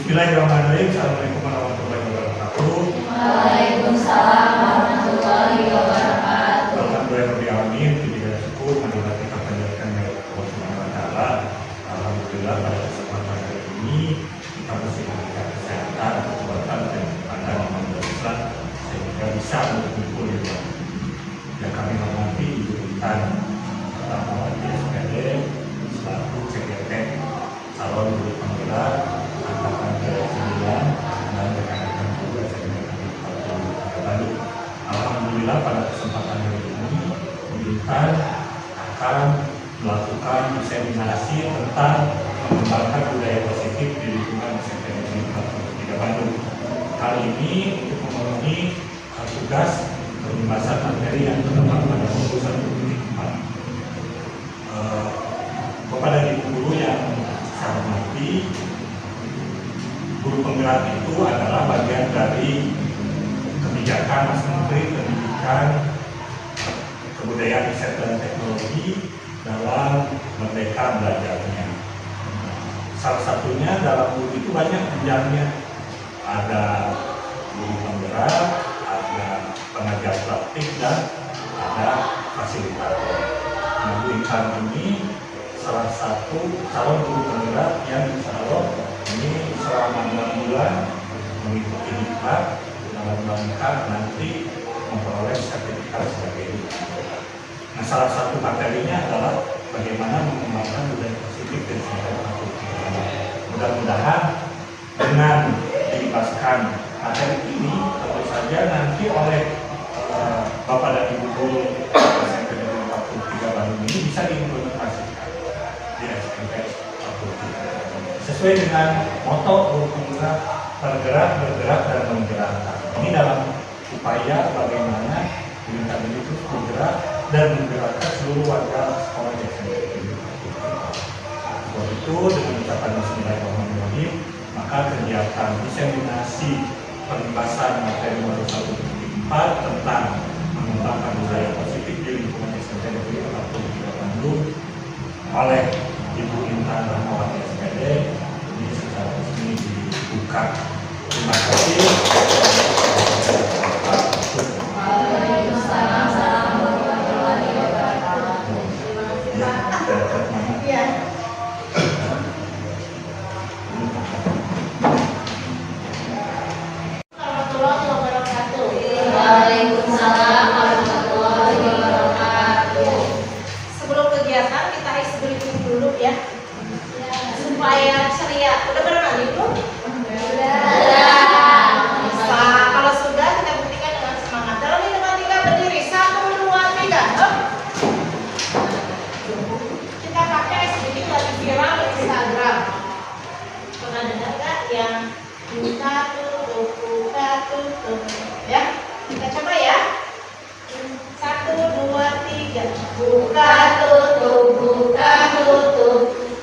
Bismillahirrahmanirrahim. Assalamualaikum warahmatullahi wabarakatuh. Waalaikumsalam warahmatullahi wabarakatuh. Alhamdulillahirrahmanirrahim. Puji dan syukur marilah kita panjatkan kepada Allah Subhanahu wa taala. Alhamdulillah pada kesempatan hari ini kita masih diberikan kesehatan, kekuatan dan kecepatan iman dan Islam sehingga bisa berkumpul di rumah. Yang kami hormati Ibu Intan Rahmawati SPD selaku CGT calon guru penggerak angkatan ke-9 dan rekan-rekan juga baru. Alhamdulillah pada kesempatan hari ini Intan akan melakukan diseminasi tentang mengembangkan budaya positif di lingkungan SMP Negeri 43 Bandung. Kali ini untuk memenuhi tugas pembahasan materi yang terdapat pada buku 1.4. Kepada ibu guru yang saya hormati, guru penggerak itu adalah bagian dari kebijakan Mas Menteri Pendidikan, Kebudayaan, Riset dan Teknologi dalam Merdeka Belajarnya. Salah satunya dalam guru itu banyak jenjangnya, ada guru penggerak, ada pengajar praktik dan ada fasilitator. Nah, Bu Intan ini salah satu calon guru penggerak yang insya Allah ini selama 6 bulan mengikuti diklat dalam rangka nanti memperoleh sertifikat sebagai guru penggerak. Nah, salah satu materinya adalah bagaimana mengembangkan budaya positif dan sosial. Mudah-mudahan dengan dibebaskan materi ini tentu saja nanti oleh Bapak dan Ibu guru SMP Negeri 43 Bandung ini bisa diimplementasikan di SMP 43 sesuai dengan moto guru penggerak, bergerak, bergerak dan menggerakkan. Ini dalam upaya bagaimana Intan ini terus bergerak dan menggerakkan seluruh warga sekolah di SMP Negeri 43. Sebab itu dengan ucapan Bismillahirrahmanirrahim, maka kegiatan diseminasi pembahasan materi modul 1.4 tentang mengembangkan budaya positif di lingkungan SMP Negeri 43 Bandung oleh Ibu Intan Rahmawati SPD ini secara resmi dibuka. Terima kasih. Waalaikumsalam warahmatullahi wabarakatuh. Ya, Waalaikumsalam warahmatullahi wabarakatuh. Sebelum kegiatan kita isi briefing dulu ya, supaya ceria. Udah pernah mandi belum? Bisa. Kalau sudah kita buktikan dengan semangat. Dalam hitungan 3 berdiri. 1, 2, 3. Kita pakai isi briefing lagi viral di Instagram. Pernah dengar nggak yang buka tutup ya? Kita coba ya. 1, 2, 3. Buka tutup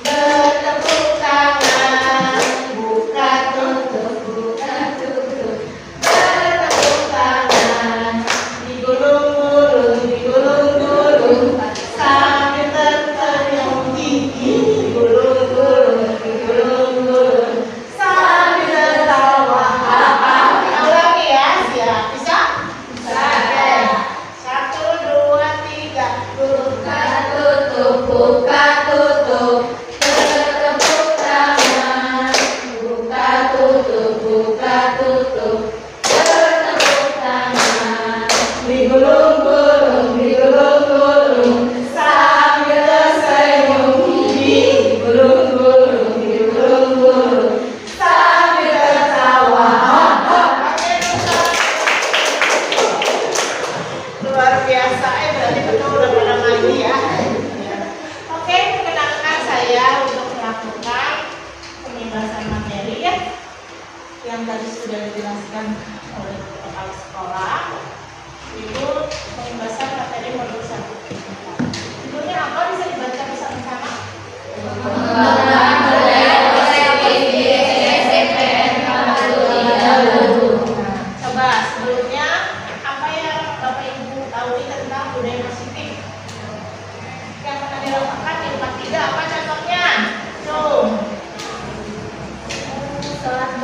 bertepuk tangan. Buka tutup bertepuk tangan. Digulung-gulung sambil tersenyum gigi. Digulung-gulung sambil tertawa. Kita ulangi ya, siap? Bisa? Bisa. 1, 2, 3. Buka tutup bertepuk tangan. Buka tutup bertepuk tangan. Digulung-gulung sambil tersenyum gigi. Digulung-gulung sambil tertawa. Luar biasa, berarti betul udah pada mandi ya. Oke, perkenalkan saya untuk melakukan pembahasan materi ya, yang tadi sudah dijelaskan oleh kepala sekolah. Itu pembahasan materi modul 1. Judulnya apa? Bisa dibaca bersama-sama. Mengembangkan budaya positif di SMP 43 Bandung. Coba sebelumnya apa yang Bapak Ibu tahu tentang budaya positif? Yang pernah dirasakan di 43 apa contohnya? Tuh. Sholat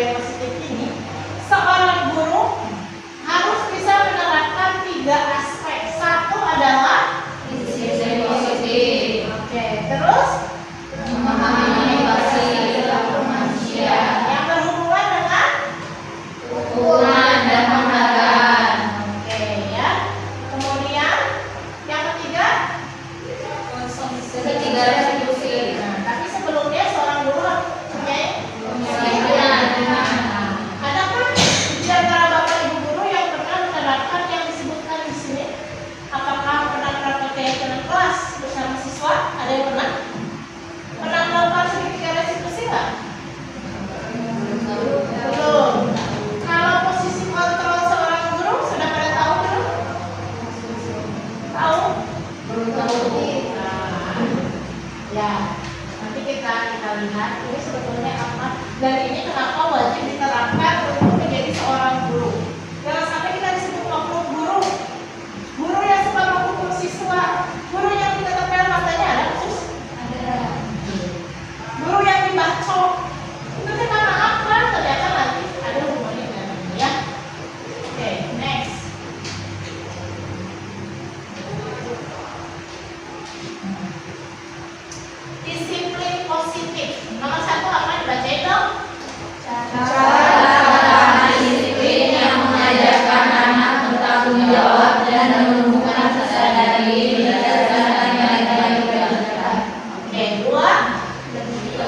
budaya positif ini, seorang guru harus bisa menerapkan 3 aspek. Satu adalah disiplin positif, oke, terus memahami motivasi perilaku manusia, yang berhubungan dengan ukuran dan penghargaan, oke ya. Kemudian yang ketiga, ketiga restitusi, nah, tapi sebelumnya seorang guru harus punya pembelajaran, adakah di antara bapak ibu guru yang pernah menerapkan yang disebutkan di sini? Apakah pernah melakukan kegiatan kelas bersama siswa? Ada yang pernah? Pernah melakukan segitiga restitusi nggak? Belum. Kalau posisi kontrol seorang guru sudah pada tahu belum? Tahu? Nah, ya. Nanti kita lihat ini sebetulnya apa dan ini kenapa wajib diterapkan untuk menjadi seorang guru. Jangan sampai kita disebut oknum guru, guru yang suka menghukum siswa, guru yang ditetapkan matanya ada khusus, guru yang dibacok. Itu kan karena apa? Ternyata nanti ada hubungannya dengan ini ya. Oke, next. Disiplin positif. Nomor 1 apa dibacain dong? cara disiplin yang mengajarkan anak bertanggung jawab dan menumbuhkan kesadaran diri berdasarkan nilai-nilai kebajikan. Oke, 2.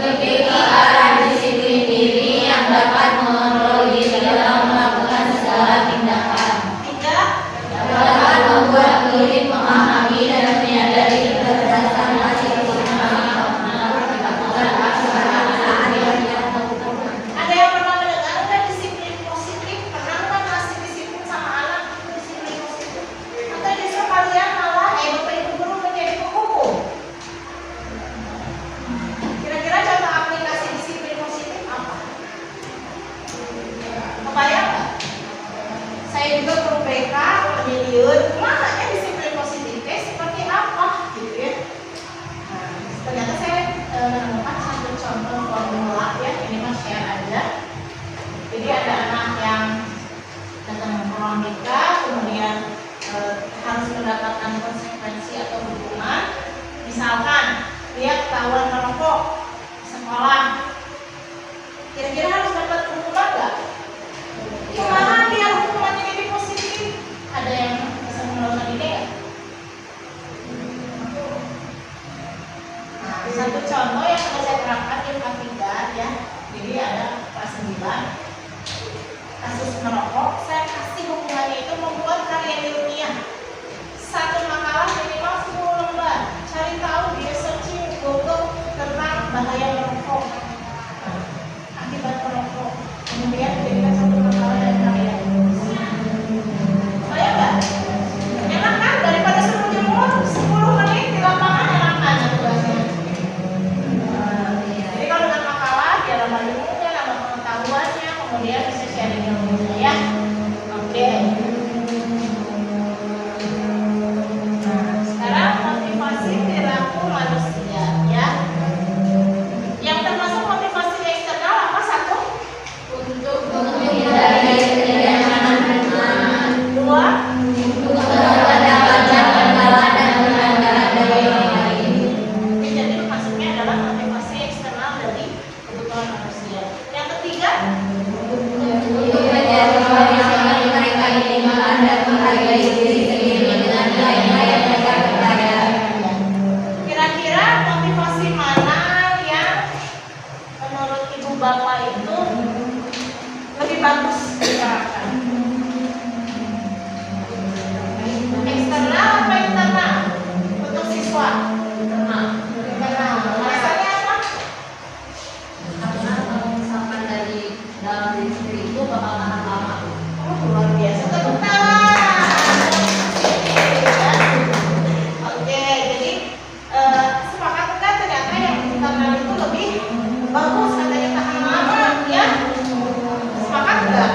Lebih ke arah disiplin diri yang dapat mengontrol diri dalam melakukan segala tindakan. 3. Dapat membuat murid memahami dan menyadari keterbatasan masing-masing melakukan pelaksanaan yang Ada yang pernah mendengar nggak disiplin positif? Pernah nggak ngasih disiplin sama anak disiplin positif? Atau justru kalian malah bapak ibu guru menjadi penghukum? Kira-kira contoh aplikasi disiplin positif apa? Kebayang nggak? Saya juga guru BK, Miliun, mana ya disiplin positifnya seperti apa gitu ya? Nah, ternyata saya menemukan satu contoh formula ya, ini mah share aja. Jadi ada anak yang datang ke ruang BK, kemudian harus mendapatkan konsekuensi atau hukuman. Misalkan dia ketahuan merokok di sekolah, kira-kira harus dapat hukuman nggak? Gimana biar hukumannya jadi positif? Ada yang bisa menurunkan ide nggak? Nah, satu contoh yang pernah saya terapkan di K3 ya. Jadi ada kelas 9 kasus merokok, saya kasih hukumannya itu membuat karya ilmiah. Satu makalah minimal 10 lembar. Cari tahu dia searching di Google tentang bahaya merokok. Nah, akibat merokok. Kemudian dijadikan satu makalah dan karya ilmiah. Bayang nggak? Enak kan? Daripada suruh jemur 10 menit di lapangan enak aja tugasnya. Jadi kalau dengan makalah dia nambah ilmunya, nambah pengetahuannya, kemudian bisa sharing ilmunya ya. Oke. Nah, sekarang motivasi perilaku manusia ya. Yang termasuk motivasi eksternal apa satu? untuk menghindari ketidaknyaman, 2. untuk mendapatkan kendala dan penghargaan dari orang lain. Jadi maksudnya adalah motivasi eksternal dari kebutuhan manusia. Yang ketiga, Untuk menjadi orang yang mereka inginkan dan menghargai diri sendiri dengan nilai-nilai yang mereka percaya. kira-kira motivasi mana yang menurut ibu bapak itu lebih bagus diterapkan? Eksternal apa internal untuk siswa? Internal. Alasannya apa? Karena kalau misalkan dari dalam diri sendiri itu bakal tahan lama. Oh, luar biasa. Tepuk tangan. Oke, jadi sepakat kan ternyata yang internal itu lebih bagus katanya tahan lama ya? Sepakat nggak?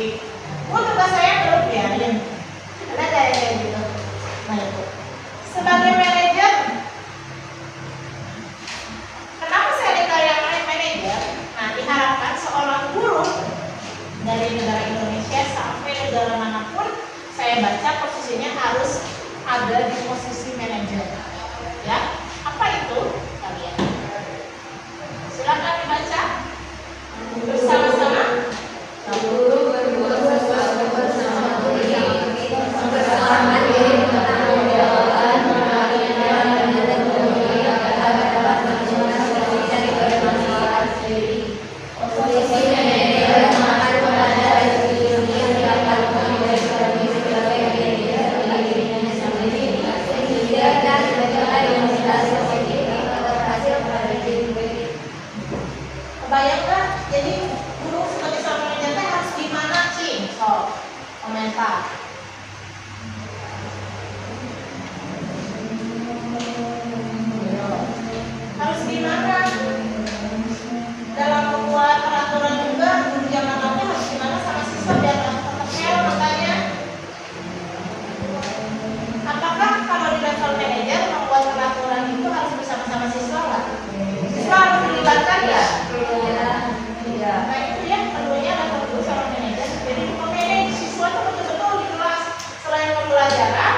statistik. Tugas saya belum biarin. Ada kayak gitu. Nah itu. Sebagai manajer, kenapa saya dikatakan manajer? Nah, diharapkan seorang guru dari negara Indonesia sampai negara manapun, saya baca posisinya harus ada di posisi manajer. Ya, apa itu kalian? Silakan dibaca bersama-sama. Guru berbuat sesuatu bersama beliau, bersama diri bertanggung jawaban, pengalihan dan kemudian dapat masing-masing dari bermasalah sendiri. Posisi manajer mengacu pada institusi yang dapat menjadi sebagai manajer bagi dirinya sendiri, sehingga dan segala yang tidak positif atau hasil pada diri sendiri. Kebayang nggak? Jadi guru sebagai seorang manajer harus gimana sih? So, komentar. Harus gimana? Dalam membuat peraturan juga guru zaman now harus gimana sama siswa biar tetap fair makanya. Apakah kalau di level manajer membuat peraturan itu harus bersama-sama siswa nggak? Siswa harus dilibatkan ya? Nah itu ya perlunya level guru seorang manajer. Jadi memanage siswa itu betul-betul di kelas selain pembelajaran,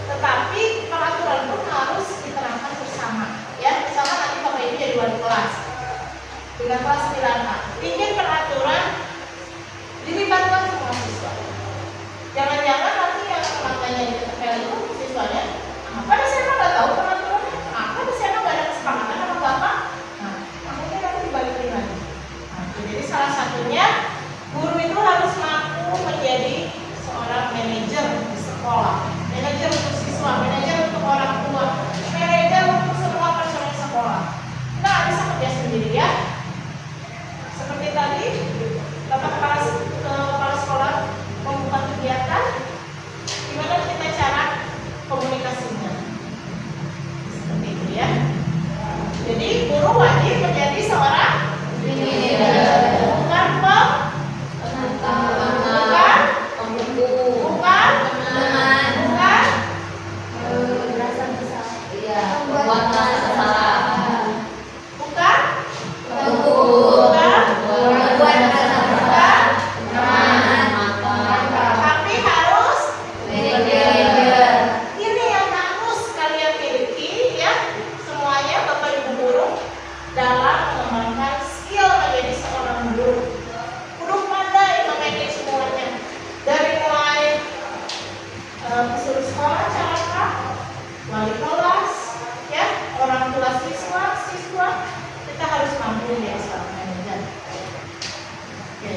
tetapi peraturan pun harus diterapkan bersama. Ya, misalnya nanti Bapak Ibu jadi wali kelas dengan kelas 9A, bikin peraturan dilibatkan semua siswa. Jangan-jangan nanti yang makanya diketel itu siswanya, apa dah saya nggak tahu peraturannya, apa dah saya nggak ada kesepakatan sama bapak. Nah, makanya nanti dibalikin lagi. Nah, jadi salah satunya guru itu harus mampu menjadi seorang manajer di sekolah, manajer untuk siswa, manajer untuk orang tua, manajer untuk semua personel sekolah. Nah, bisa kerja sendiri ya. Seperti tadi, Bapak kepala sekolah membuka kegiatan, gimana kita cara komunikasinya? Seperti itu ya. Jadi guru wajib menjadi seorang bukan tapi harus ini yang harus kalian miliki ya, semuanya Bapak Ibu guru dalam mengembangkan skill menjadi seorang guru. Kudu pandai memanage semuanya, dari mulai pesuruh sekolah, camat, wali kelas, ya, orang tua siswa, kita harus mampu menjadi seorang manajer. Oke.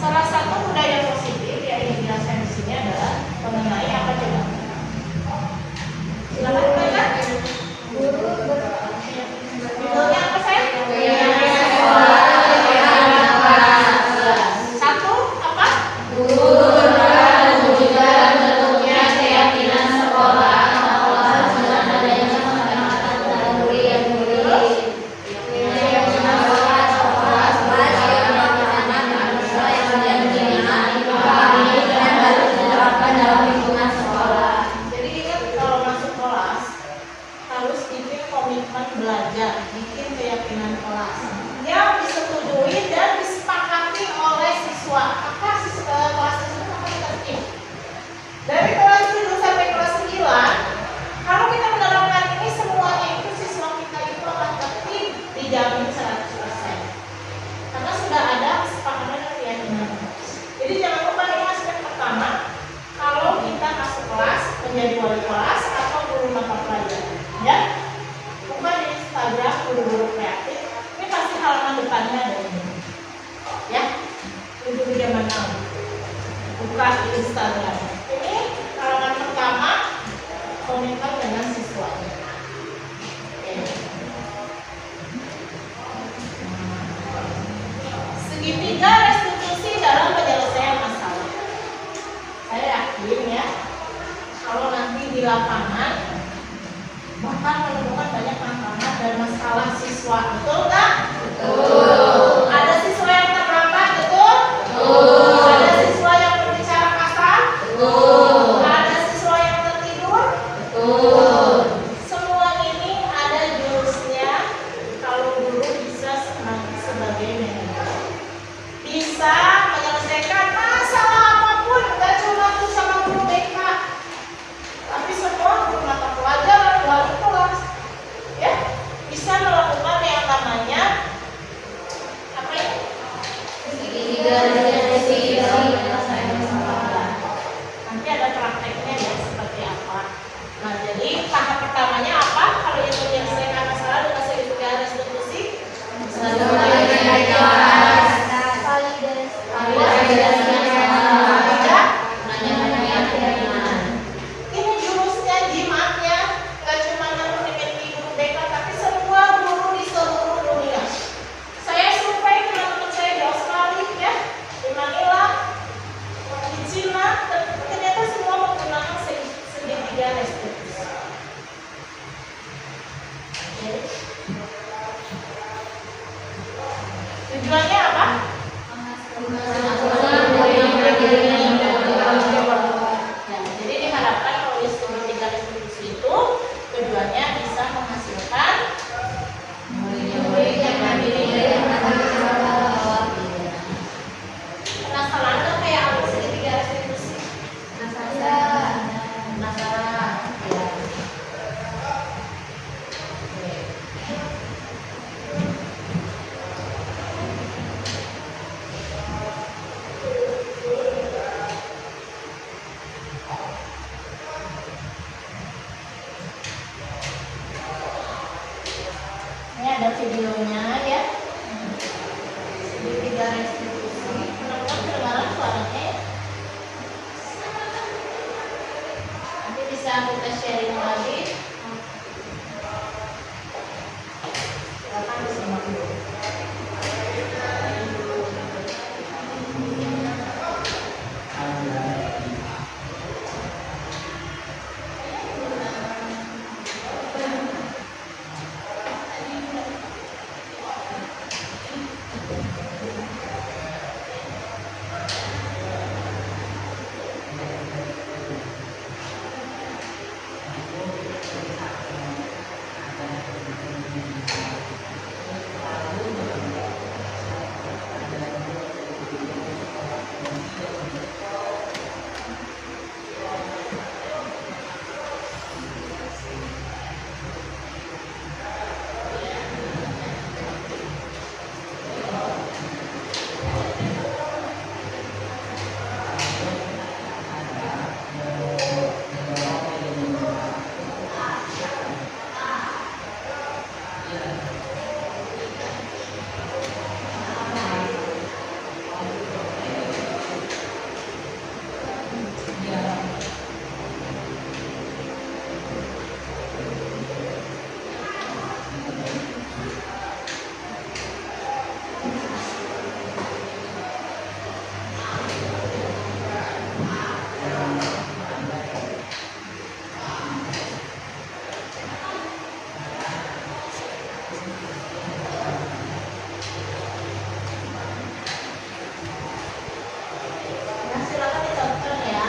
Salah satu budaya positif yang ingin dijelaskan di sini adalah mengenai apa coba? Silakan baca. Judulnya apa saya? Satu apa? Jadi ingat kalau masuk kelas harus bikin komitmen belajar, bikin keyakinan kelas yang disetujui dan disepakati oleh siswa. Maka kelas tersebut akan tertib. Dari kelas 7 sampai kelas 9, kalau kita menerapkan ini semuanya itu siswa kita itu akan tertib, dijamin 100%. Karena sudah ada kesepakatan dan keyakinan. Jadi jangan lupa ini aspek pertama. Kalau kita masuk kelas menjadi wali kelas atau guru mata pelajaran, ya, buka di Instagram guru-guru kreatif. Ini pasti halaman depannya ada ini, ya, guru zaman now. Buka di Instagram. Ini halaman pertama, komitmen dengan siswa. Oke. Segitiga restitusi dalam penyelesaian masalah. Saya yakin ya, kalau nanti di lapangan bahkan menemukan banyak tantangan dan masalah siswa, betul nggak? Betul. Nanti ada prakteknya ya seperti apa. Nah, jadi tahap pertamanya apa? Kalau yang menyelesaikan masalah dengan segitiga restitusi, ini jurusnya, jimatnya nggak cuma yang dimiliki guru BK, tapi semua guru di seluruh dunia. Saya survei teman-teman saya di Australia ya, di Manila, di Cina, ternyata semua menggunakan segitiga restitusi. Oke. Tujuannya apa? Ya, jadi diharapkan kalau segitiga restitusi itu tujuannya bisa menghasilkan penasaran nggak kayak apa segitiga restitusi? Penasaran. Ya. Ini ada videonya ya. Segitiga restitusi. Teman-teman kedengaran suaranya ya? Nanti bisa kita sharing lagi. Silakan disimak dulu. Nah, silakan ditonton ya.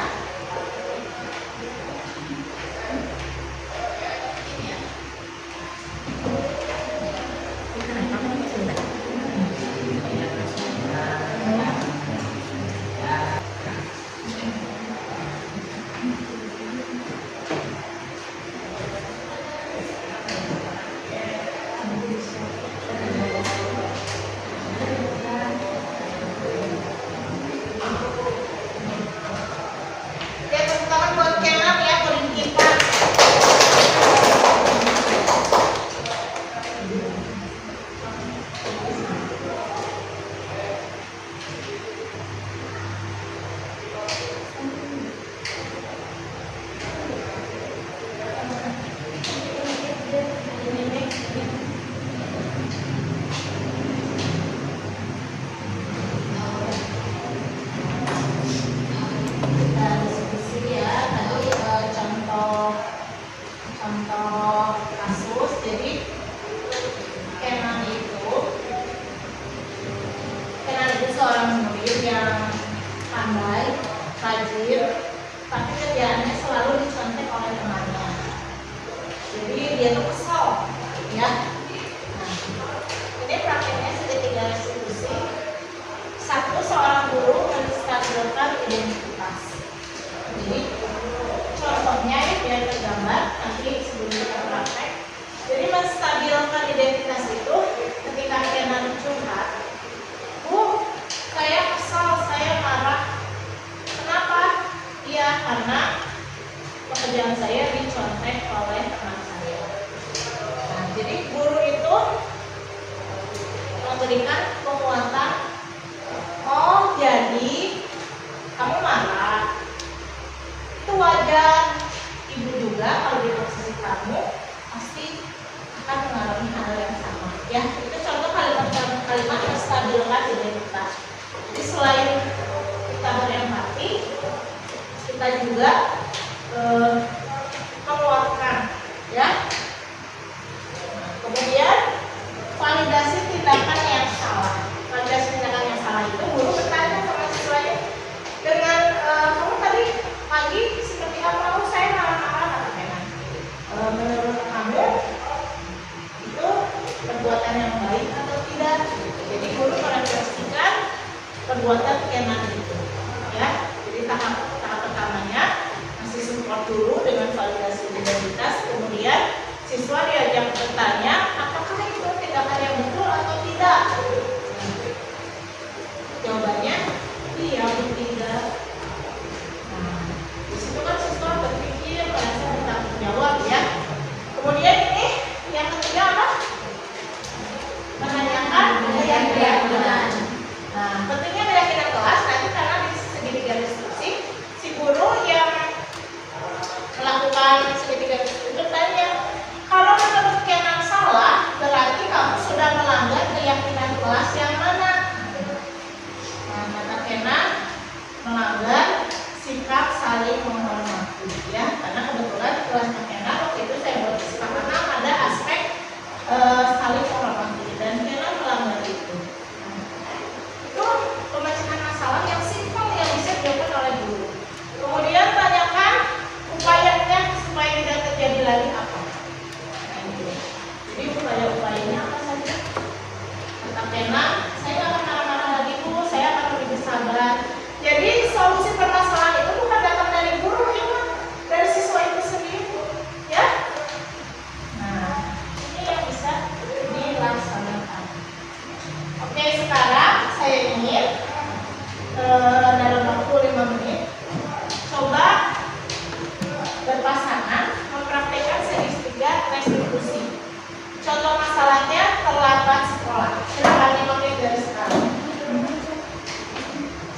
Oke, tepuk tangan buat Kenan ya, kuring kita. Kita diskusi ya, tadi contoh kasus. Jadi Kenan itu seorang murid yang pandai, rajin, tapi kerjaannya selalu dicontek oleh temannya. Jadi dia tuh kesel, ya. Nah, ini prakteknya segitiga restitusi. Satu, seorang guru menstabilkan identitas. Jadi contohnya ya biar tergambar nanti sebelum kita praktek. Jadi menstabilkan identitas itu ketika Kenan curhat, Bu, saya kesal memberikan penguatan. Oh, jadi kamu marah. Itu wajar. Ibu juga kalau di posisi kamu pasti akan mengalami hal yang sama. Ya, itu contoh kalimat yang stabilkan diri kita. Jadi selain kita berempati, kita juga menguatkan, ya. Kemudian validasi tindakan yang salah. Validasi tindakan yang salah itu guru bertanya sama siswanya dengan kamu tadi pagi seperti apa? Oh, saya marah-marah katakan. Menurut kamu itu perbuatan yang baik atau tidak? Jadi guru merefleksikan perbuatan Kenan itu, ya. Jadi tahap pertamanya masih support dulu dengan validasi identitas, kemudian siswa diajak bertanya apakah itu tindakan yang betul atau tidak. Jawabannya iya, tidak. Nah, di situ kan siswa berpikir, merasa bertanggung jawab, ya. Kemudian ini yang ketiga apa? Menanyakan keyakinan. Nah, pentingnya keyakinan kelas nanti karena di segitiga instruksi si guru yang melakukan segitiga instruksi bertanya, kalau menurut Kenan salah, berarti kamu sudah melanggar keyakinan kelas yang mana? Nah, kata Kenan melanggar sikap saling menghormati, ya, karena kebetulan kelasnya Kenan waktu itu saya buat kesepakatan ada aspek saling menghormati dan Kenan melanggar itu. Nah, itu pemecahan masalah yang simpel yang bisa dilakukan oleh guru. Kemudian tanyakan upayanya supaya tidak terjadi lagi apa. Jadi upaya-upayanya apa saja? Kata Kenan, saya nggak akan marah-marah lagi Bu, saya akan lebih bersabar. Jadi solusi permasalahan itu bukan datang dari guru, ya kan? Dari siswa itu sendiri, ya. Nah, ini yang bisa dilaksanakan. Oke, sekarang saya ingin dalam waktu 5 menit coba berpasangan mempraktikkan segitiga restitusi. Contoh masalahnya terlambat sekolah. Silakan dipakai dari sekarang.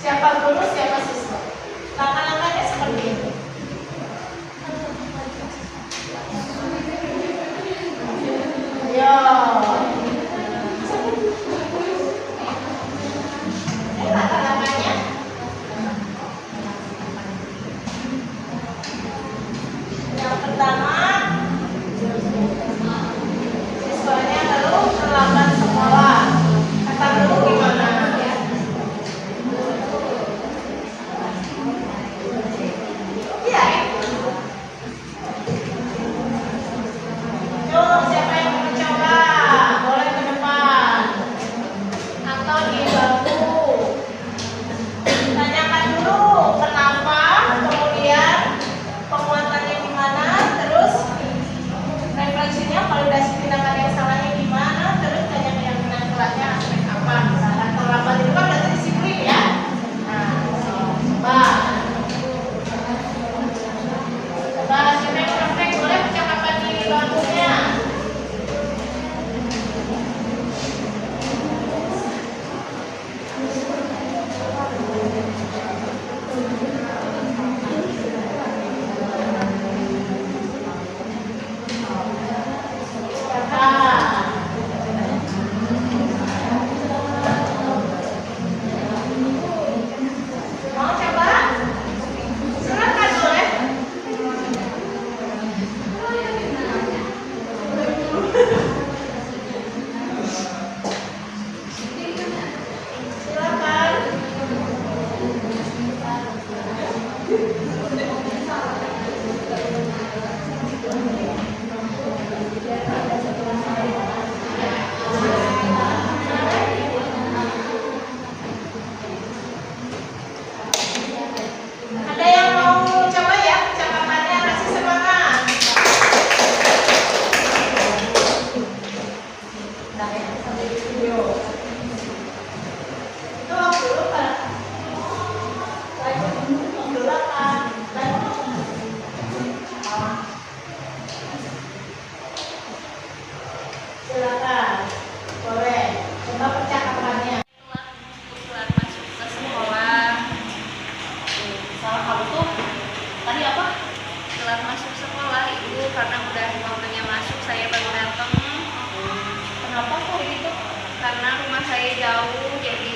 Siapa guru, siapa siswa? saya jauh jadi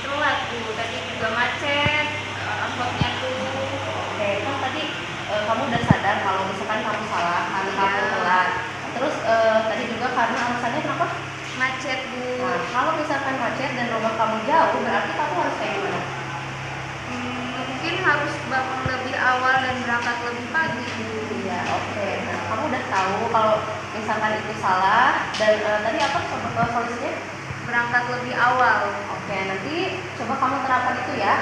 telat tuh. Tadi juga macet angkotnya tuh. Oke, kan tadi kamu udah sadar kalau misalkan kamu salah karena kamu telat. Terus tadi juga karena alasannya kenapa? Macet Bu. Nah, kalau misalkan macet dan rumah kamu jauh, berarti kamu harus kayak gimana? Mungkin harus bangun lebih awal dan berangkat lebih pagi Bu. Iya, oke. Nah, kamu udah tahu kalau misalkan itu salah dan tadi apa solusinya? Berangkat lebih awal. Oke, nanti coba kamu terapkan itu ya.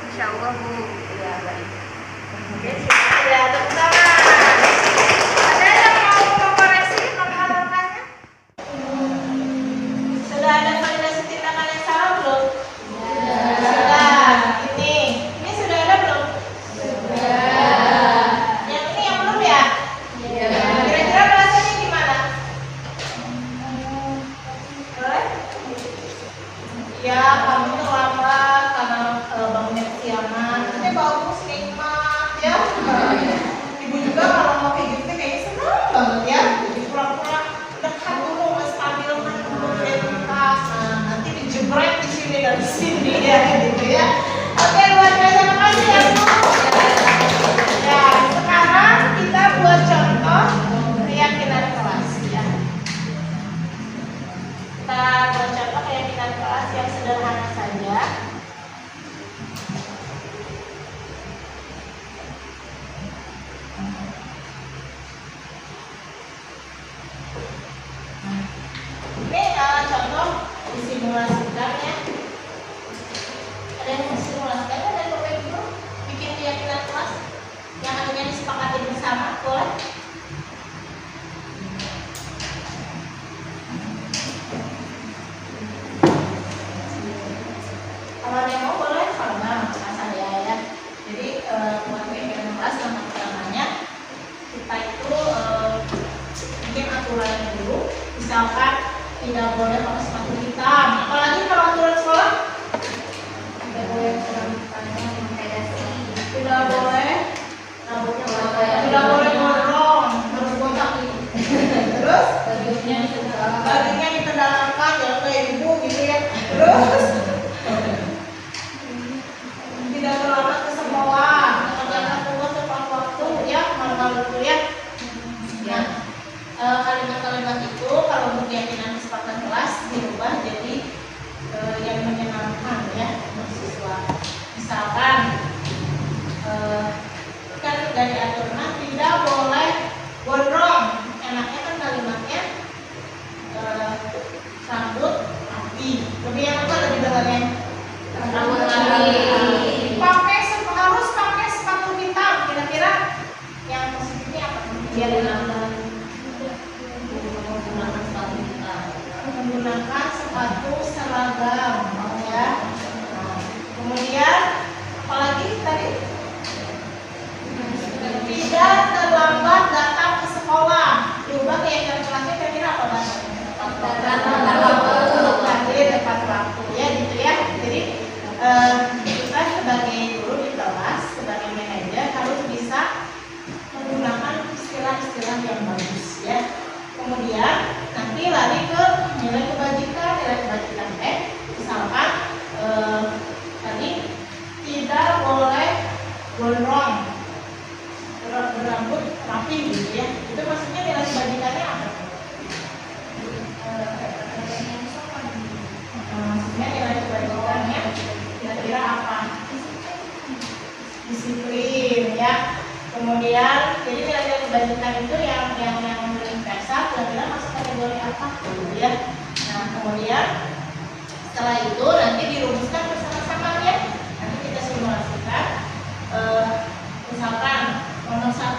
Insya Allah Bu. Iya, baik. Oke, sudah tepuk tangan. Ada yang mau mengkoreksi langkah-langkahnya? Sudah ada validasi tindakan yang salah belum? Sudah. Ini sudah ada belum? Yang ini yang belum ya? Kira-kira bahasanya gimana? Boleh? Ya, kamu terlambat karena bangunnya kesiangan. Tapi bagus, nikmat ya. Ibu juga kalau mau kayak gitu kayaknya senang banget ya. Jadi pura-pura dekat dulu, stabilkan dulu identitas. Nah, nanti dijebrek di sini dari sini ya, gitu ya. Oke, luar biasa, makasih ya Bu. Ya, sekarang kita buat contoh keyakinan kelas ya. Kita buat contoh keyakinan kelas yang sederhana saja. Ini contoh disimulasikan ya. Ada yang disimulasikan, ada yang Bapak Ibu bikin keyakinan kelas yang akhirnya disepakati bersama, boleh? Kalau ada yang mau boleh, kalau nggak maka saya ya. Jadi buat keyakinan kelas yang pertamanya kita itu bikin aturannya dulu. Misalkan tidak boleh pakai sepatu hitam. Apalagi kalau aturan sekolah Tidak boleh serangkanya mempredasi. tidak boleh Rambutnya tidak boleh gondrong, harus botak ini. Terus bajunya juga. bajunya dipedalakan, jangan kayak ibu gitu ya. Terus tidak terlambat ke sekolah, jangan keluar tepat waktu ya, malam-malam itu ya. Nah, kalimat-kalimat itu kalau untuk keyakinan kesepakatan kelas dirubah jadi yang menyenangkan ya untuk siswa. Misalkan kan dari aturan tidak boleh gondrong, enaknya kan kalimatnya rambut rapi. Lebih yang apa lebih dengarnya? Rambut rapi. Harus pakai sepatu hitam. Kira-kira yang positifnya apa? Biar dinamakan menggunakan sepatu seragam ya. Nah, kemudian apalagi tadi tidak terlambat datang ke sekolah. Diubah keyakinan kelasnya kira-kira apa bahasanya? Hadir tepat waktu ya gitu ya. Jadi kita sebagai guru di kelas, sebagai manajer harus bisa menggunakan istilah-istilah yang bagus ya. Kemudian nanti lari ke nilai kebajikan misalkan tadi tidak boleh gondrong, berambut rapi gitu ya. Itu maksudnya nilai kebajikannya apa? Maksudnya nilai kebajikannya kira-kira apa? Disiplin ya. Kemudian jadi nilai kebajikan itu yang universal kira-kira masuk kategori apa ya. Nah kemudian setelah itu nanti dirumuskan bersama-sama ya. Nanti kita simulasikan misalkan nomor 1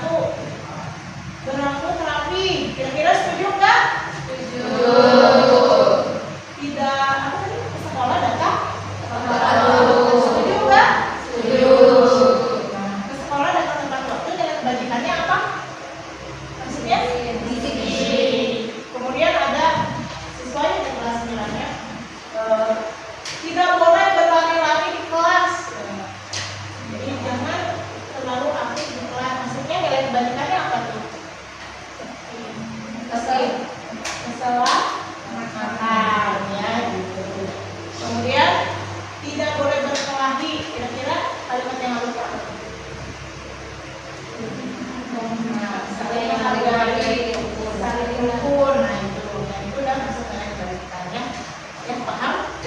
berambut rapi, kira-kira setuju nggak? Setuju. Tidak apa tadi ke sekolah datang? Setuju. Setuju nggak? Setuju. Nah, ke sekolah datang tepat waktu dan kebajikannya apa? Maksudnya? Disiplin. Kemudian ada siswanya di kelas 9 nya tidak boleh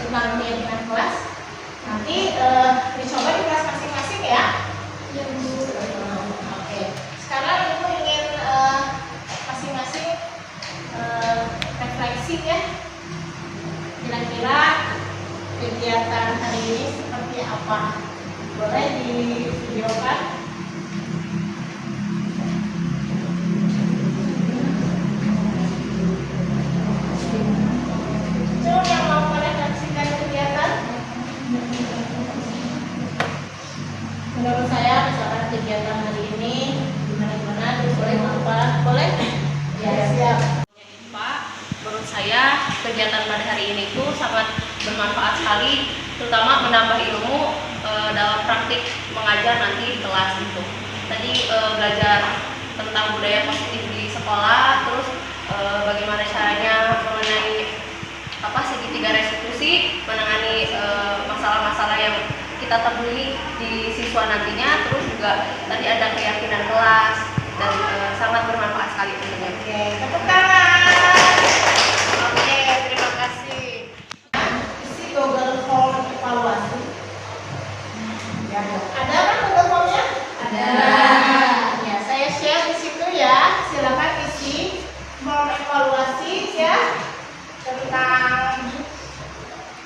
tentang keyakinan kelas. Nanti dicoba di kelas masing-masing ya. Oke. Sekarang ibu ingin masing-masing refleksi ya. Kira-kira kegiatan hari ini seperti apa? Boleh di-videokan? Coba yang mau merefleksikan kegiatan? Menurut saya misalkan kegiatan hari ini gimana terus boleh apa? Boleh? Ya, siap. Pak, menurut saya kegiatan pada hari ini tuh sangat bermanfaat sekali, terutama menambah ilmu dalam praktik mengajar nanti di kelas itu. Tadi belajar tentang budaya positif di sekolah, terus bagaimana caranya mengenai segitiga restitusi, menangani masalah-masalah yang kita temui di siswa nantinya, terus juga tadi ada keyakinan kelas dan sangat bermanfaat sekali tentunya. Oke, tepuk tangan. Oke, terima kasih. Isi Google Form evaluasi. Ya, ada kan Google Form-nya? Ada. Ya, saya share di situ ya. Silakan isi form evaluasi ya tentang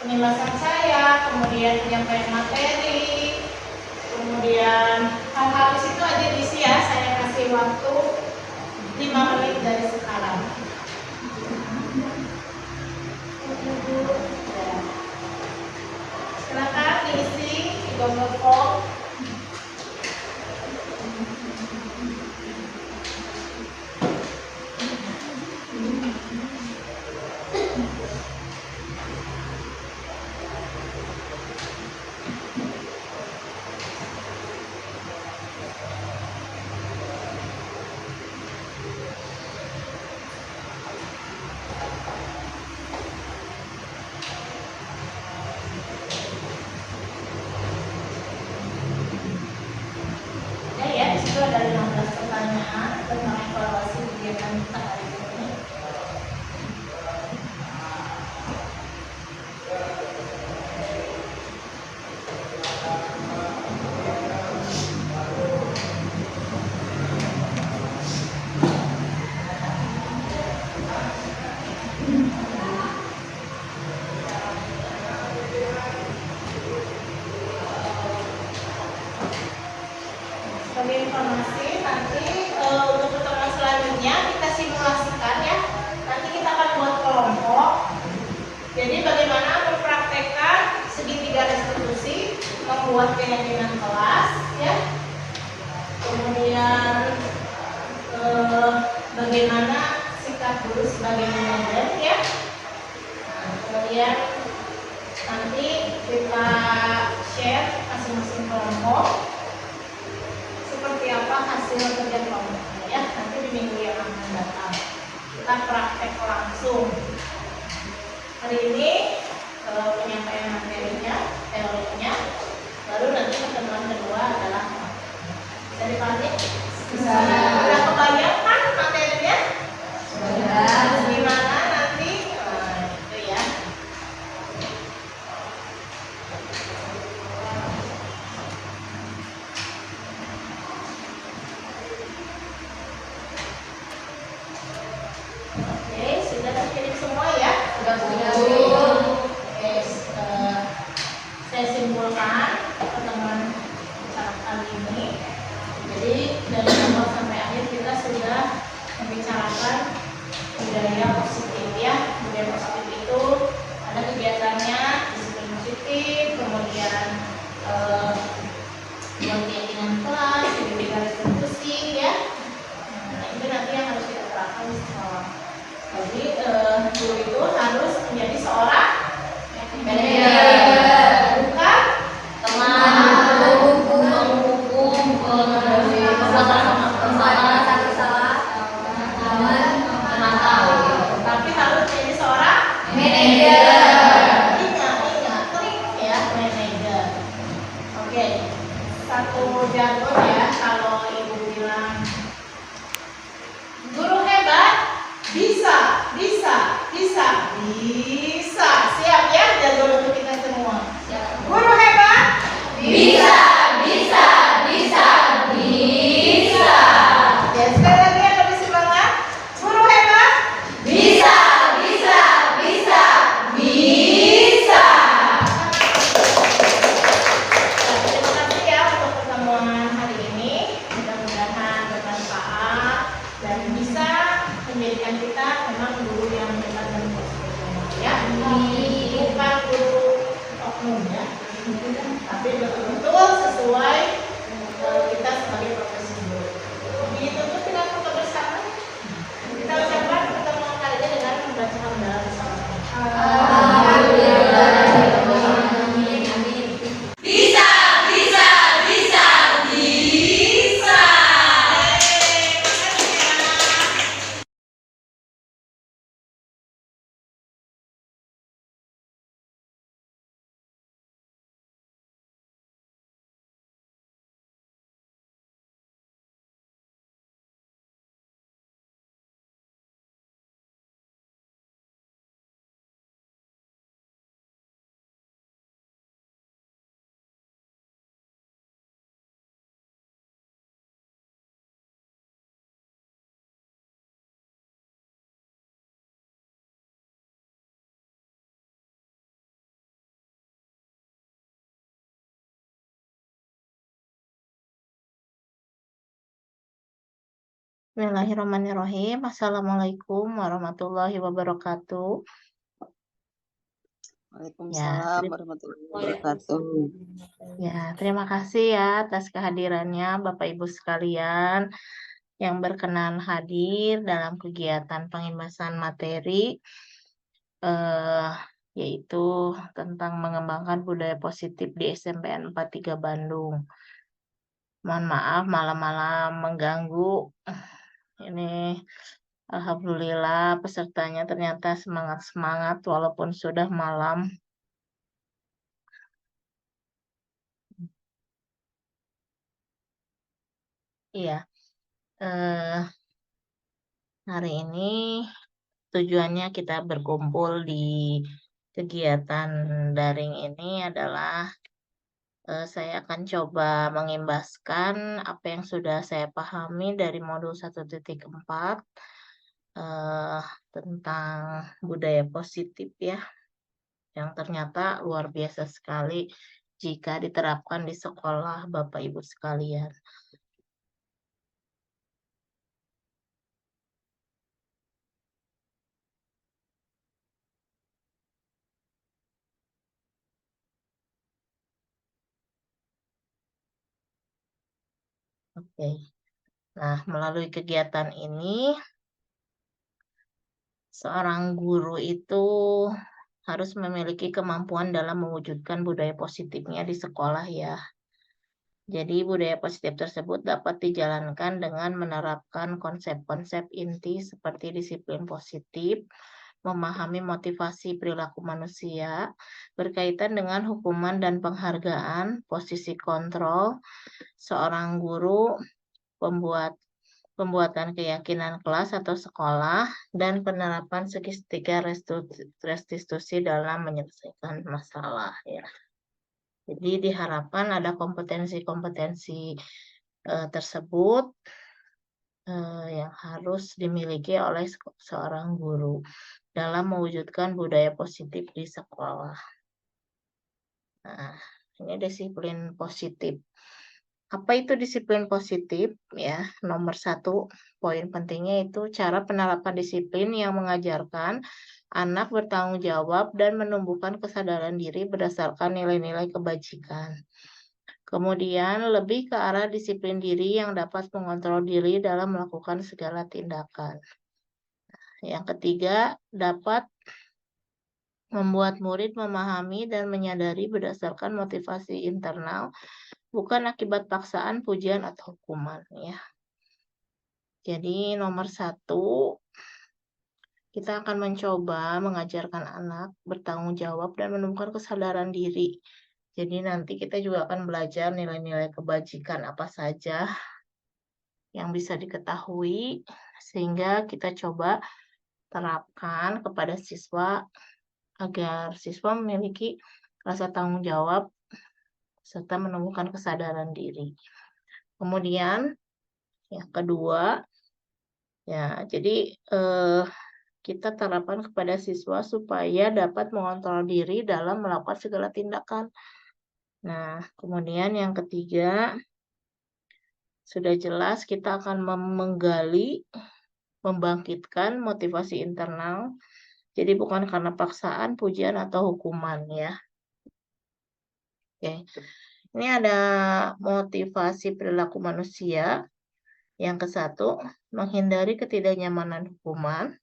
penjelasan saya, kemudian penyampaian materi, kemudian hal-hal di situ aja diisi ya. Saya kasih waktu 5 menit dari sekarang. Silakan diisi di Google Form. Ya, di situ ada 15 pertanyaan tentang evaluasi kegiatan kita hari ini. Sebagai informasi, nanti untuk pertemuan selanjutnya kita simulasikan ya. Nanti kita akan buat kelompok. Jadi bagaimana mempraktekkan segitiga restitusi, membuat keyakinan kelas ya. Kemudian bagaimana sikap guru sebagai manajer ya. Nah, kemudian nanti kita share masing-masing kelompok seperti apa hasil kerja kelompoknya ya. Nanti di minggu yang akan datang kita praktek langsung. Hari ini penyampaian materinya, teorinya, baru nanti pertemuan kedua adalah bisa dipahami? Bisa. Sudah kebayang kan materinya? Sudah. Gimana nanti? Itu ya. Oke, sudah terkirim semua ya? Sudah. Bismillahirrahmanirrahim. Assalamualaikum warahmatullahi wabarakatuh. Waalaikumsalam warahmatullahi wabarakatuh. Terima kasih ya atas kehadirannya Bapak Ibu sekalian yang berkenan hadir dalam kegiatan penginbasan materi yaitu tentang mengembangkan budaya positif di SMPN 43 Bandung. Mohon maaf malam-malam mengganggu. Ini alhamdulillah pesertanya ternyata semangat-semangat walaupun sudah malam. Iya, hari ini tujuannya kita berkumpul di kegiatan daring ini adalah saya akan coba mengimbaskan apa yang sudah saya pahami dari modul 1.4 tentang budaya positif ya, yang ternyata luar biasa sekali jika diterapkan di sekolah Bapak Ibu sekalian. Oke. Nah, melalui kegiatan ini seorang guru itu harus memiliki kemampuan dalam mewujudkan budaya positifnya di sekolah ya. Jadi budaya positif tersebut dapat dijalankan dengan menerapkan konsep-konsep inti seperti disiplin positif, memahami motivasi perilaku manusia, berkaitan dengan hukuman dan penghargaan, posisi kontrol, seorang guru, pembuatan keyakinan kelas atau sekolah, dan penerapan segitiga restitusi dalam menyelesaikan masalah ya. Jadi diharapkan ada kompetensi-kompetensi tersebut yang harus dimiliki oleh seorang guru dalam mewujudkan budaya positif di sekolah. Nah, ini disiplin positif. Apa itu disiplin positif? Ya, nomor 1 poin pentingnya itu cara penerapan disiplin yang mengajarkan anak bertanggung jawab dan menumbuhkan kesadaran diri berdasarkan nilai-nilai kebajikan. Kemudian lebih ke arah disiplin diri yang dapat mengontrol diri dalam melakukan segala tindakan. Yang ketiga, dapat membuat murid memahami dan menyadari berdasarkan motivasi internal, bukan akibat paksaan, pujian, atau hukuman. Ya. Jadi nomor 1, kita akan mencoba mengajarkan anak bertanggung jawab dan menemukan kesadaran diri. Jadi nanti kita juga akan belajar nilai-nilai kebajikan apa saja yang bisa diketahui, sehingga kita coba terapkan kepada siswa agar siswa memiliki rasa tanggung jawab serta menemukan kesadaran diri. Kemudian yang kedua, ya jadi kita terapkan kepada siswa supaya dapat mengontrol diri dalam melakukan segala tindakan. Nah, kemudian yang ketiga, sudah jelas kita akan menggali, membangkitkan motivasi internal. Jadi bukan karena paksaan, pujian, atau hukuman ya. Oke. Ini ada motivasi perilaku manusia. Yang ke-1, menghindari ketidaknyamanan hukuman.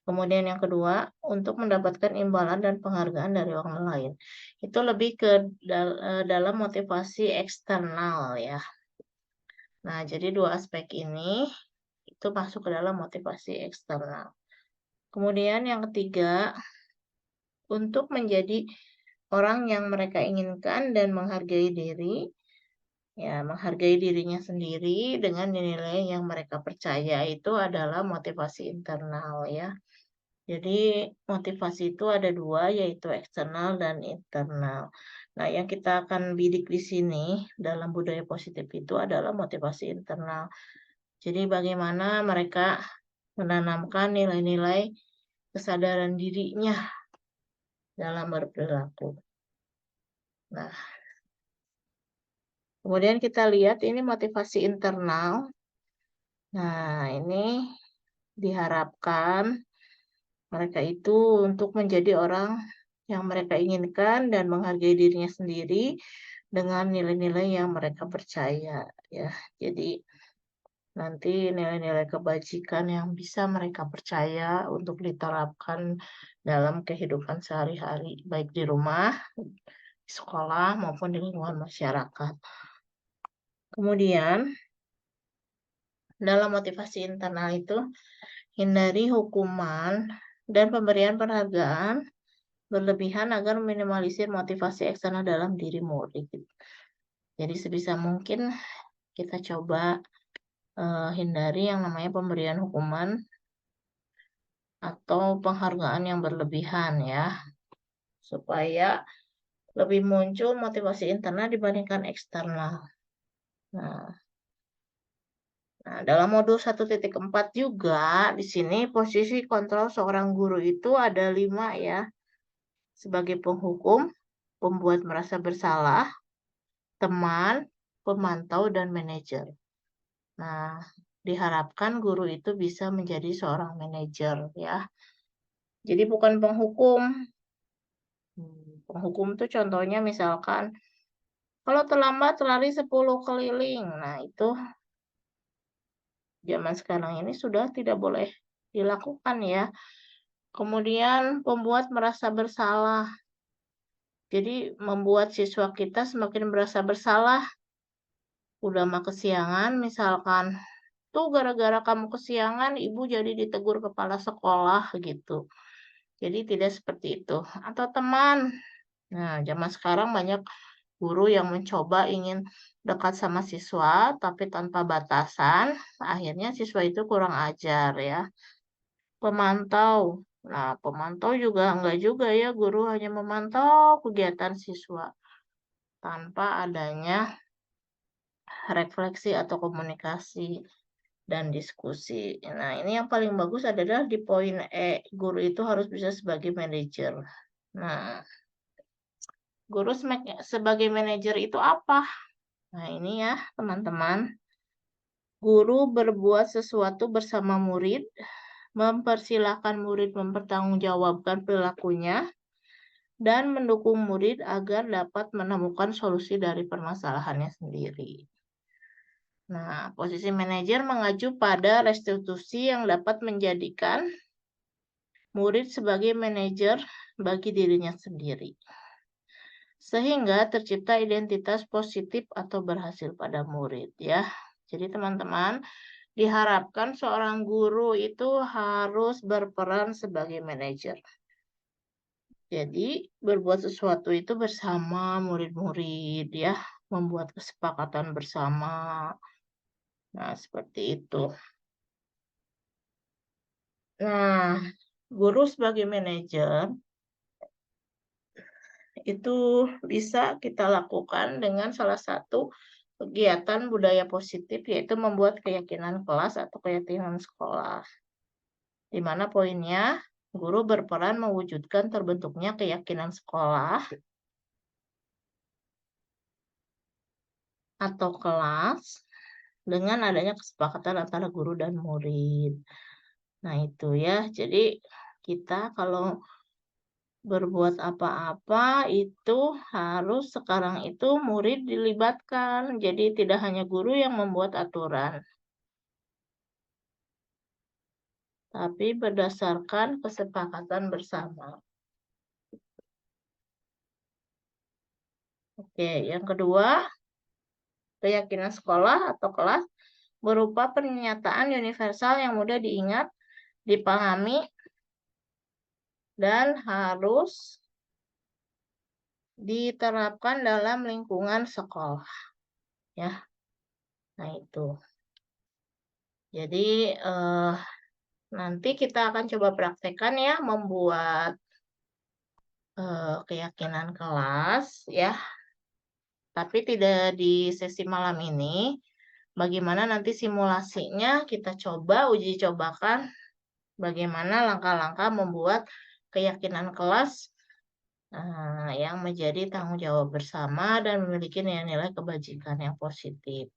Kemudian yang kedua, untuk mendapatkan imbalan dan penghargaan dari orang lain. Itu lebih ke dalam motivasi eksternal ya. Nah, jadi 2 aspek ini itu masuk ke dalam motivasi eksternal. Kemudian yang ketiga, untuk menjadi orang yang mereka inginkan dan menghargai diri, ya menghargai dirinya sendiri dengan nilai yang mereka percaya itu adalah motivasi internal ya. Jadi motivasi itu ada 2, yaitu eksternal dan internal. Nah, yang kita akan bidik di sini dalam budaya positif itu adalah motivasi internal. Jadi bagaimana mereka menanamkan nilai-nilai kesadaran dirinya dalam berperilaku. Nah, kemudian kita lihat ini motivasi internal. Nah, ini diharapkan mereka itu untuk menjadi orang yang mereka inginkan dan menghargai dirinya sendiri dengan nilai-nilai yang mereka percaya ya. Jadi nanti nilai-nilai kebajikan yang bisa mereka percaya untuk diterapkan dalam kehidupan sehari-hari, baik di rumah, di sekolah, maupun di lingkungan masyarakat. Kemudian, dalam motivasi internal itu, hindari hukuman dan pemberian penghargaan berlebihan agar meminimalisir motivasi eksternal dalam diri murid. Jadi sebisa mungkin kita coba hindari yang namanya pemberian hukuman atau penghargaan yang berlebihan ya, supaya lebih muncul motivasi internal dibandingkan eksternal. Nah, dalam modul 1.4 juga di sini posisi kontrol seorang guru itu ada 5 ya, sebagai penghukum, pembuat merasa bersalah, teman, pemantau, dan manajer. Nah, diharapkan guru itu bisa menjadi seorang manajer ya. Jadi bukan penghukum. Penghukum tuh contohnya misalkan kalau terlambat lari 10 keliling. Nah, itu zaman sekarang ini sudah tidak boleh dilakukan ya. Kemudian pembuat merasa bersalah. Jadi membuat siswa kita semakin merasa bersalah. Udah mah kesiangan misalkan, tuh gara-gara kamu kesiangan ibu jadi ditegur kepala sekolah gitu. Jadi tidak seperti itu. Atau teman. Nah, zaman sekarang banyak guru yang mencoba ingin dekat sama siswa tapi tanpa batasan, akhirnya siswa itu kurang ajar ya. Pemantau. Nah, pemantau juga enggak juga ya, guru hanya memantau kegiatan siswa tanpa adanya refleksi atau komunikasi dan diskusi. Nah, ini yang paling bagus adalah di poin E, guru itu harus bisa sebagai manajer. Nah, guru sebagai manajer itu apa? Nah, ini ya, teman-teman. Guru berbuat sesuatu bersama murid, mempersilahkan murid mempertanggungjawabkan perilakunya, dan mendukung murid agar dapat menemukan solusi dari permasalahannya sendiri. Nah, posisi manajer mengacu pada restitusi yang dapat menjadikan murid sebagai manajer bagi dirinya sendiri. Sehingga tercipta identitas positif atau berhasil pada murid ya. Jadi teman-teman, diharapkan seorang guru itu harus berperan sebagai manajer. Jadi berbuat sesuatu itu bersama murid-murid ya, membuat kesepakatan bersama. Nah, seperti itu. Nah, guru sebagai manajer itu bisa kita lakukan dengan salah satu kegiatan budaya positif, yaitu membuat keyakinan kelas atau keyakinan sekolah. Di mana poinnya, guru berperan mewujudkan terbentuknya keyakinan sekolah atau kelas dengan adanya kesepakatan antara guru dan murid. Nah, itu ya. Jadi, kita kalau berbuat apa-apa itu harus sekarang itu murid dilibatkan. Jadi, tidak hanya guru yang membuat aturan, tapi berdasarkan kesepakatan bersama. Oke, yang kedua, keyakinan sekolah atau kelas berupa pernyataan universal yang mudah diingat, dipahami, dan harus diterapkan dalam lingkungan sekolah. Ya, nah itu. Jadi nanti kita akan coba praktekkan ya, membuat keyakinan kelas ya. Tapi tidak di sesi malam ini. Bagaimana nanti simulasinya kita coba uji cobakan bagaimana langkah-langkah membuat keyakinan kelas yang menjadi tanggung jawab bersama dan memiliki nilai-nilai kebajikan yang positif.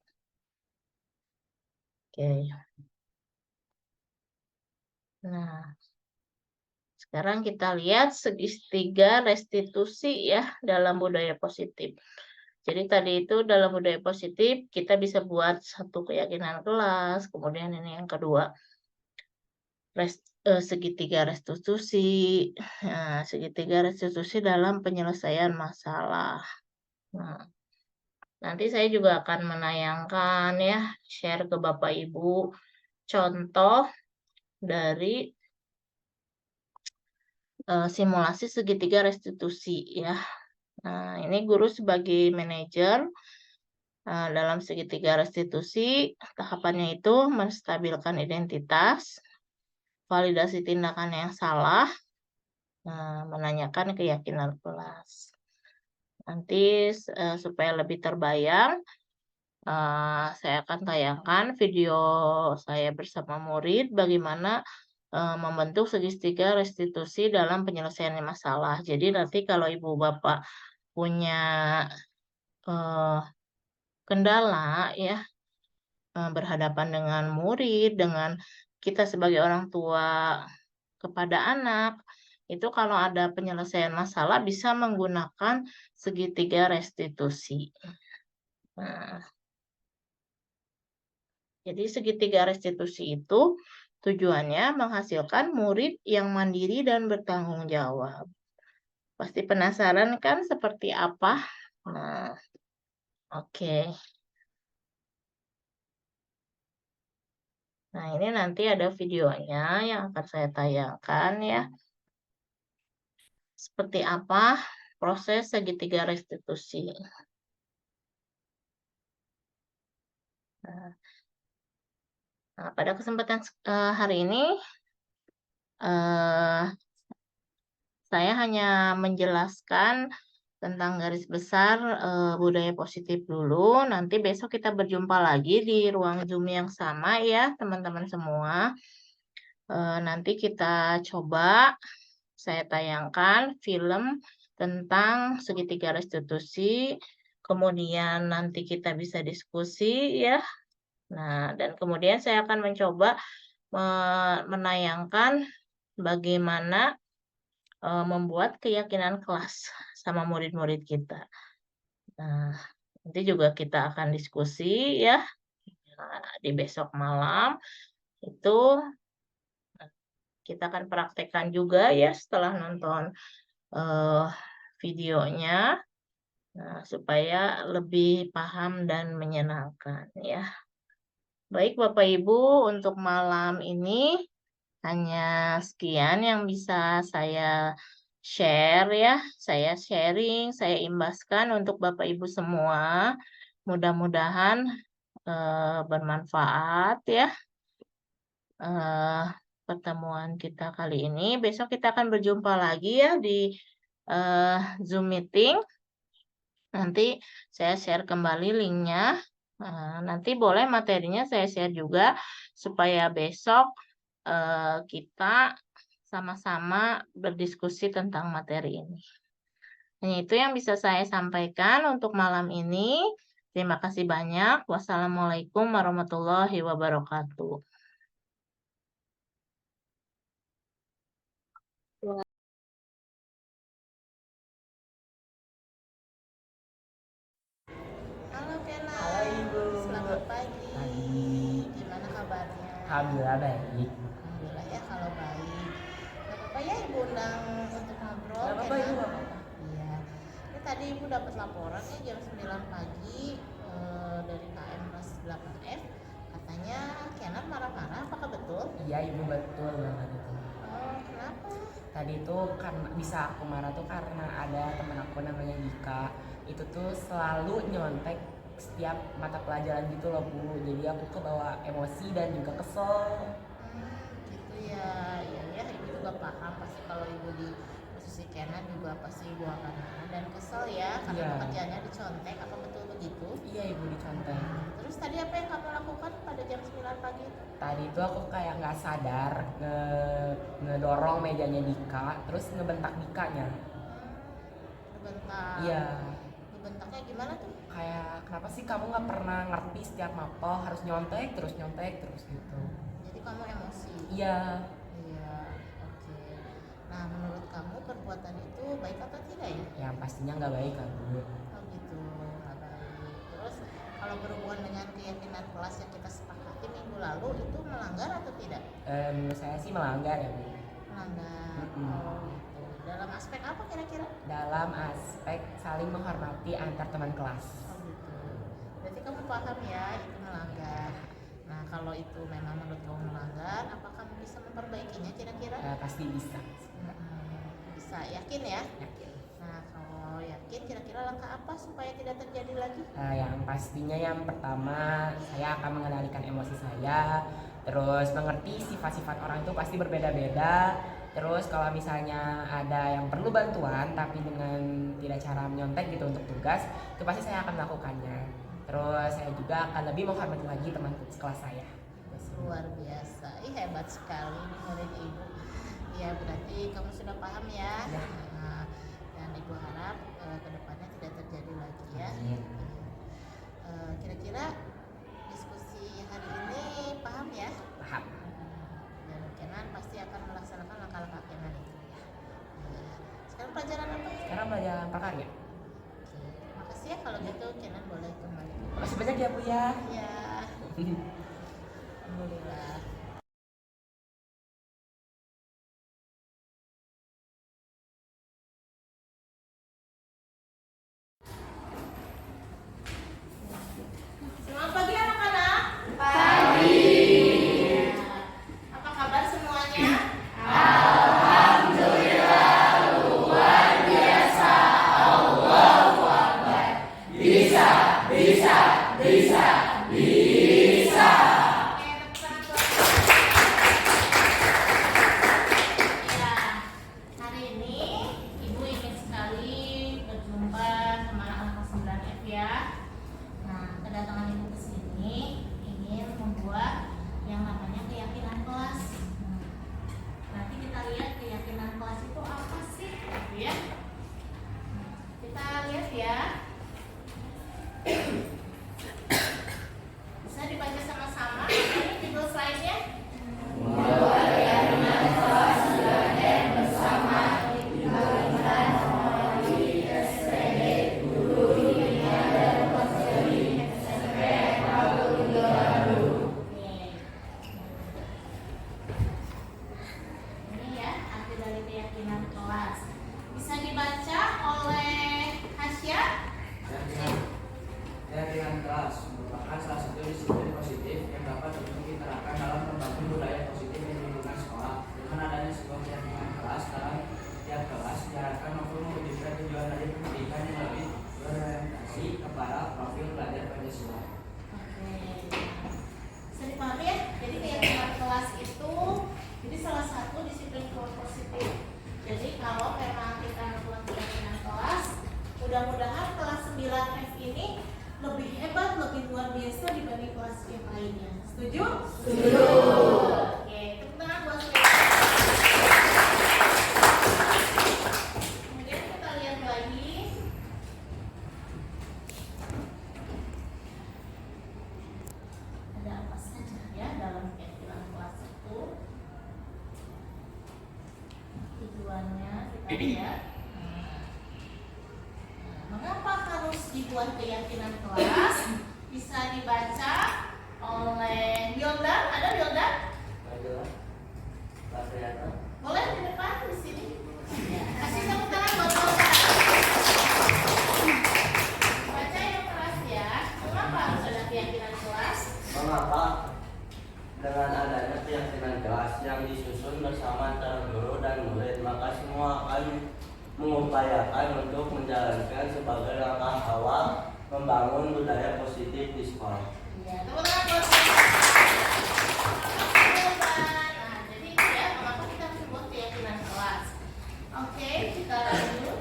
Oke. Nah, sekarang kita lihat segitiga restitusi ya dalam budaya positif. Jadi tadi itu dalam budaya positif kita bisa buat satu keyakinan kelas, kemudian ini yang kedua segitiga restitusi. Nah, segitiga restitusi dalam penyelesaian masalah. Nah, nanti saya juga akan menayangkan ya, share ke Bapak Ibu contoh dari simulasi segitiga restitusi ya. Nah, ini guru sebagai manajer dalam segitiga restitusi, tahapannya itu menstabilkan identitas, validasi tindakan yang salah, menanyakan keyakinan kelas. Nanti supaya lebih terbayang, saya akan tayangkan video saya bersama murid bagaimana membentuk segitiga restitusi dalam penyelesaian masalah. Jadi nanti kalau Ibu Bapak punya kendala ya berhadapan dengan murid, dengan kita sebagai orang tua kepada anak, itu kalau ada penyelesaian masalah bisa menggunakan segitiga restitusi. Nah, jadi segitiga restitusi itu tujuannya menghasilkan murid yang mandiri dan bertanggung jawab. Pasti penasaran kan seperti apa? Nah, oke. Nah, ini nanti ada videonya yang akan saya tayangkan ya. Seperti apa proses segitiga restitusi. Nah, pada kesempatan hari ini, saya hanya menjelaskan tentang garis besar budaya positif dulu. Nanti besok kita berjumpa lagi di ruang Zoom yang sama ya, teman-teman semua. Nanti kita coba saya tayangkan film tentang segitiga restitusi, kemudian nanti kita bisa diskusi ya. Nah, dan kemudian saya akan mencoba menayangkan bagaimana membuat keyakinan kelas sama murid-murid kita. Nah, nanti juga kita akan diskusi ya di besok malam itu kita akan praktekkan juga ya setelah nonton videonya, supaya lebih paham dan menyenangkan ya. Baik Bapak Ibu, untuk malam ini hanya sekian yang bisa saya share ya. Saya sharing, saya imbaskan untuk Bapak Ibu semua. Mudah-mudahan bermanfaat ya. Pertemuan kita kali ini. Besok kita akan berjumpa lagi ya di Zoom meeting. Nanti saya share kembali linknya. Nanti boleh materinya saya share juga supaya besok kita sama-sama berdiskusi tentang materi ini. Nah, itu yang bisa saya sampaikan untuk malam ini. Terima kasih banyak. Wassalamualaikum warahmatullahi wabarakatuh. Halo Kena. Halo Ibu. Selamat pagi. Pagi. Gimana kabarnya? Alhamdulillah baik. Alhamdulillah ya kalau baik. Gak apa-apa ya Ibu undang untuk ngobrol. Gak apa-apa, Kena? Ibu, gak apa-apa. Iya. Ini tadi Ibu dapat laporan ya jam 9 pagi dari KM kelas 8F. Katanya Kenan marah-marah, apakah betul? Iya Ibu, betul banget itu. Oh, kenapa? Tadi tuh karena bisa aku marah tuh karena ada temen aku namanya Dika. Itu tuh selalu nyontek setiap mata pelajaran gitu loh Bu. Jadi aku kebawa emosi dan juga kesel. Gitu ya. Ya Ibu juga paham pasti kalau Ibu di posisi Kenan juga pasti Ibu akan marah dan kesel ya karena Iya. pekerjaannya dicontek. Apa betul begitu? Iya Ibu, dicontek. Terus tadi apa yang kamu lakukan pada jam 9 pagi itu? Tadi tuh aku kayak nggak sadar ngedorong mejanya Dika, terus ngebentak Dikanya. Ngebentak. Iya. Ngebentak berontaknya gimana tuh? Kayak kenapa sih kamu nggak pernah ngerti setiap mapel harus nyontek terus gitu. Jadi kamu emosi. Iya. Iya, oke. Nah, menurut kamu perbuatan itu baik atau tidak ya? Yang pastinya nggak baik kan Bu. Oh gitu, nggak baik. Terus kalau berhubungan dengan keyakinan kelas yang kita sepakati minggu lalu itu melanggar atau tidak? Menurut saya sih melanggar ya Bu. Melanggar. Mm-mm. Oh gitu. Dalam aspek apa kira-kira? Dalam aspek saling menghormati antar teman kelas. Oh gitu. Berarti kamu paham ya itu melanggar. Nah, kalau itu memang menurut kamu melanggar, apa kamu bisa memperbaikinya kira-kira? Pasti bisa. Bisa, yakin ya? Yakin. Nah, kalau yakin kira-kira langkah apa supaya tidak terjadi lagi? Yang pastinya yang pertama saya akan mengendalikan emosi saya, terus mengerti sifat-sifat orang itu pasti berbeda-beda. Terus kalau misalnya ada yang perlu bantuan tapi dengan tidak cara menyontek gitu untuk tugas, itu pasti saya akan melakukannya. Terus saya juga akan lebih menghormati lagi teman kelas saya. Luar biasa, hebat sekali nih murid ibu. Ya berarti kamu sudah paham ya. Ya. Nah, dan ibu harap kedepannya tidak terjadi lagi ya. Amin. Kira-kira diskusi hari ini paham ya? Paham. Dan Kenan pasti akan melaksanakan langkah-langkah Kenan itu ya. Sekarang pelajaran apa? Sekarang belajar prakarya. Oke, makasih ya kalau gitu Kenan boleh kembali. Makasih banyak ya Bu ya. Ya, alhamdulillah. Selamat pagi anak-anak. Pagi. Apa kabar semuanya? Ya, hari ini Ibu ingin sekali berjumpa sama anak 9F ya. Nah, kedatangan Ibu ke sini ingin membuat yang namanya keyakinan kelas. Nanti kita lihat keyakinan kelas itu apa sih, gitu ya. Kita lihat ya. Bisa dibaca sama-sama. Ini judul slide-nya. Ini ya arti dari keyakinan kelas. Bisa dibaca oleh Hasya. Keyakinan kelas merupakan salah satu disiplin positif yang dapat untuk diterapkan dalam membangun budaya positif di lingkungan sekolah. Dengan adanya sebuah keyakinan kelas dalam tiap kelas diharapkan mampu mewujudkan tujuan dari pendidikan yang lebih berorientasi kepada profil belajar Pancasila. Oke. Bisa dipahami ya? Jadi keyakinan kelas itu jadi salah satu disiplin kelas positif. Jadi kalau memang kita melakukan keyakinan kelas, mudah-mudahan kelas 9F ini lebih hebat, lebih luar biasa dibanding kelas yang lainnya. Setuju? Setuju. Oke, tepuk tangan buat saya. Kemudian kita lihat lagi. Ada apa saja ya dalam keyakinan kelas itu? Tujuannya kita lihat. Mengapa harus dibuat keyakinan kelas? Bisa dibaca oleh Wildan. Ada Wildan? Boleh di depan di sini. Ya, kasih tepuk tangan buat Wildan. Baca yang keras ya. Mengapa harus ada keyakinan kelas? Mengapa dengan adanya keyakinan kelas yang disusun bersama antara guru dan murid, maka semua akan mengupayakan untuk menjalankan sebagai langkah awal membangun budaya positif di sekolah. Ya, tepuk tangan buat Wildan. Nah, jadi itu ya mengapa kita harus buat keyakinan kelas. Oke, kita lanjut.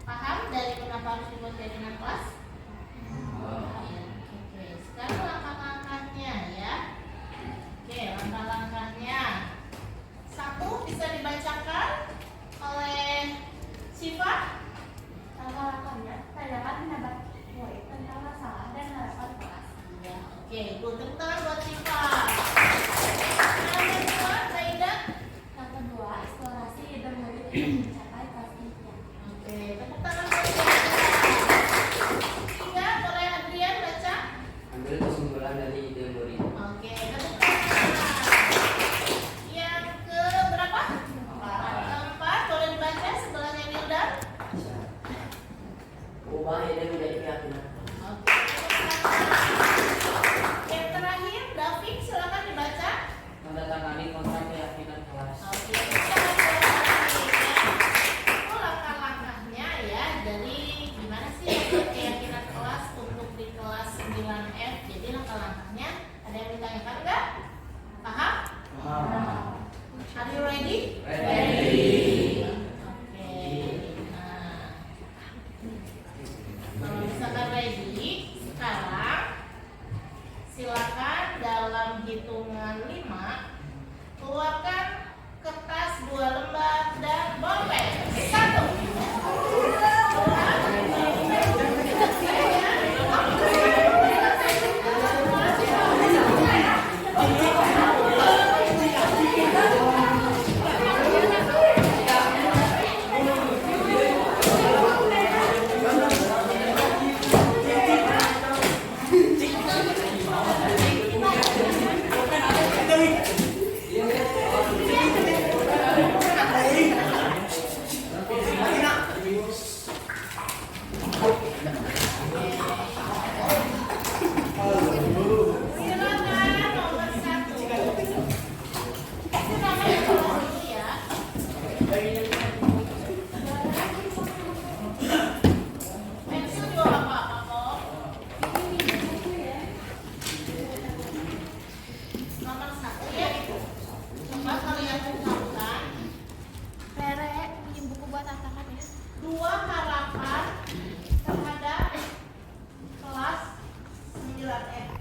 Paham dari kenapa harus dibuat keyakinan kelas? Oke, sekarang langkah-langkahnya ya. Oke, langkah-langkahnya. halaman 5, keluarkan kertas 2 lembar dan bolpen 1. Silakan nomor 1. Itu namanya kelas dulu ya. Pensil juga nggak apa-apa kok. Nomor 1 ya. Coba kalian ungkapkan Rere, pinjem buku buat atakan ya. 2 harapan terhadap kelas 9F.